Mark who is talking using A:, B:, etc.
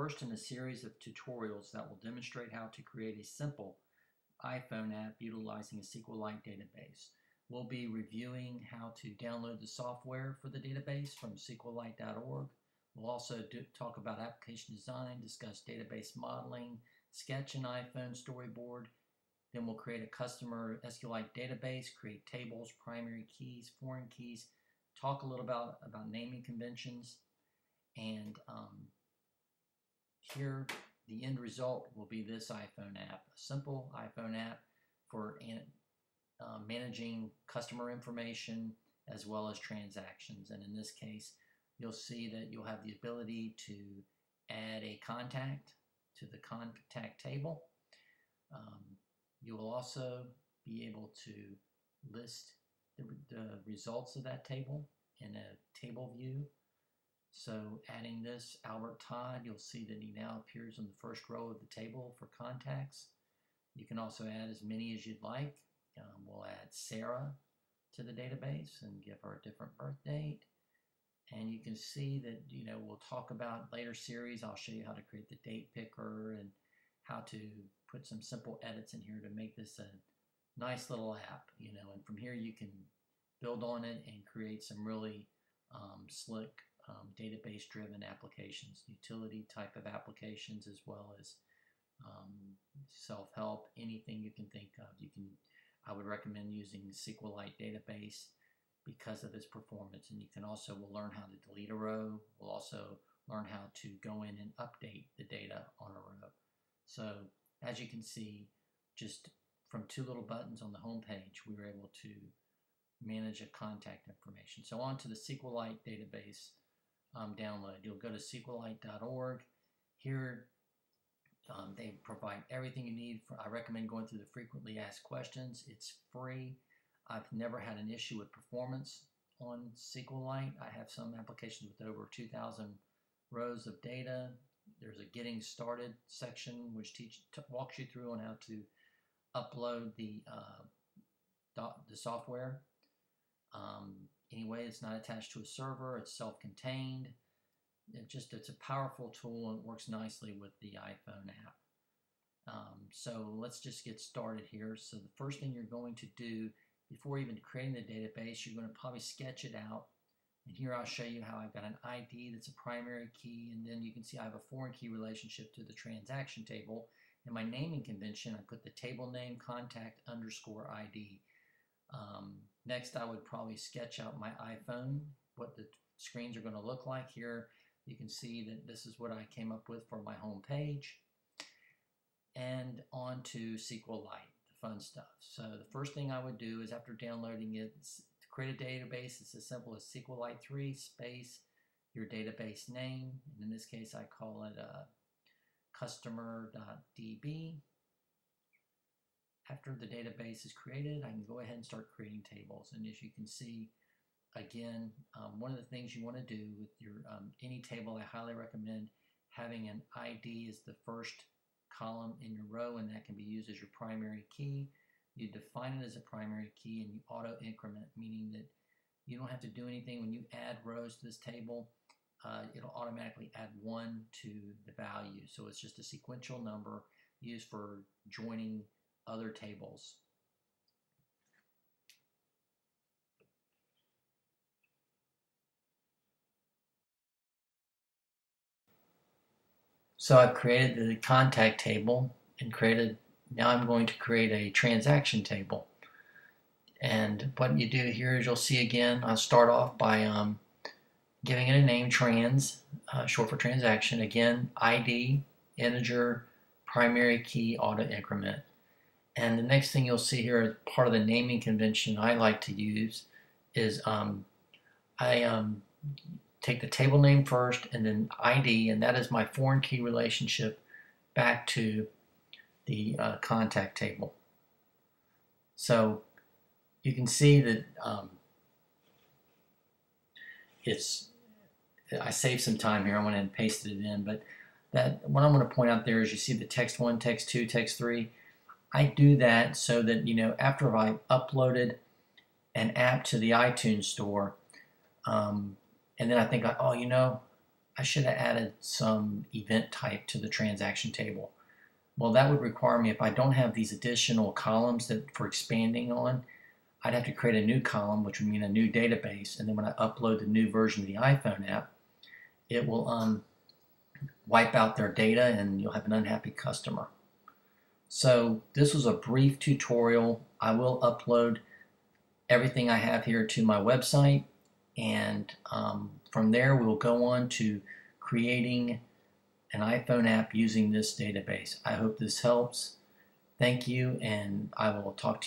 A: first in a series of tutorials that will demonstrate how to create a simple iPhone app utilizing a SQLITE database. We'll be reviewing how to download the software for the database from SQLITE.org. We'll also talk about application design, discuss database modeling, sketch an iPhone storyboard. Then we'll create a customer SQLITE database, create tables, primary keys, foreign keys, talk a little about naming conventions, and here the end result will be this iPhone app, a simple iPhone app for managing customer information as well as transactions. And in this case, you'll see that you'll have the ability to add a contact to the contact table. You will also be able to list the results of that table in a table view. So adding this Albert Todd, you'll see that he now appears on the first row of the table for contacts. You can also add as many as you'd like. We'll add Sarah to the database and give her a different birth date. And you can see that, we'll talk about later series. I'll show you how to create the date picker and how to put some simple edits in here to make this a nice little app, and from here you can build on it and create some really slick database driven applications, utility type of applications, as well as self-help, anything you can think of. I would recommend using SQLITE Database because of its performance, and we'll learn how to delete a row. We'll also learn how to go in and update the data on a row. So as you can see, just from two little buttons on the home page, we were able to manage a contact information. So on to the SQLITE database download. You'll go to SQLITE.org. Here they provide everything you need. I recommend going through the frequently asked questions. It's free. I've never had an issue with performance on SQLITE. I have some applications with over 2,000 rows of data. There's a getting started section which walks you through on how to upload the software. Anyway, it's not attached to a server. It's self-contained. It's a powerful tool and it works nicely with the iPhone app. So let's just get started here. So the first thing you're going to do before even creating the database, you're going to probably sketch it out. And here I'll show you how I've got an ID that's a primary key, and then you can see I have a foreign key relationship to the transaction table. In my naming convention, I put the table name contact underscore ID. Next, I would probably sketch out my iPhone, what the screens are going to look like. Here you can see that this is what I came up with for my home page. And on to SQLITE, the fun stuff. So the first thing I would do is, after downloading it, to create a database, it's as simple as SQLITE 3 space your database name. And in this case, I call it customer.db. After the database is created, I can go ahead and start creating tables. And as you can see, again, one of the things you want to do with your any table, I highly recommend having an ID as the first column in your row, and that can be used as your primary key. You define it as a primary key and you auto increment, meaning that you don't have to do anything. When you add rows to this table, it'll automatically add 1 to the value. So it's just a sequential number used for joining other tables. So I've created the contact table and now I'm going to create a transaction table. And what you do here is, you'll see again, I'll start off by giving it a name, trans, short for transaction. Again, ID, integer, primary key, auto increment. And the next thing you'll see here, as part of the naming convention I like to use, is I take the table name first and then ID, and that is my foreign key relationship back to the contact table. So you can see that I saved some time here. I went and pasted it in, but what I'm going to point out there is, you see the text 1, text 2, text 3. I do that so that, after I've uploaded an app to the iTunes store, and then I think, oh, I should have added some event type to the transaction table. Well, that would require me, if I don't have these additional columns that for expanding on, I'd have to create a new column, which would mean a new database. And then when I upload the new version of the iPhone app, it will wipe out their data and you'll have an unhappy customer. So this was a brief tutorial. I will upload everything I have here to my website, and from there we'll go on to creating an iPhone app using this database. I hope this helps. Thank you, and I will talk to you